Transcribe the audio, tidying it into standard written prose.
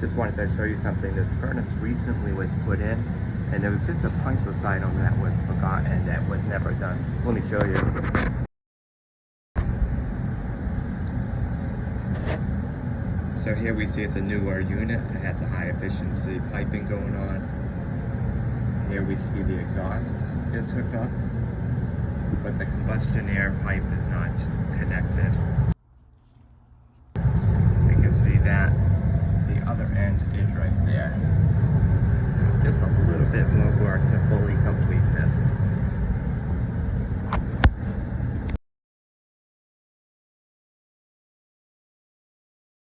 Just wanted to show you something. This furnace recently was put in, and there was just a punchless item that was forgotten that was never done. Let me show you. So here we see it's a newer unit. It has a high efficiency piping going on. Here we see the exhaust is hooked up, but the combustion air pipe is not connected. You can see that the other end is right there. So just a little bit more work to fully complete this.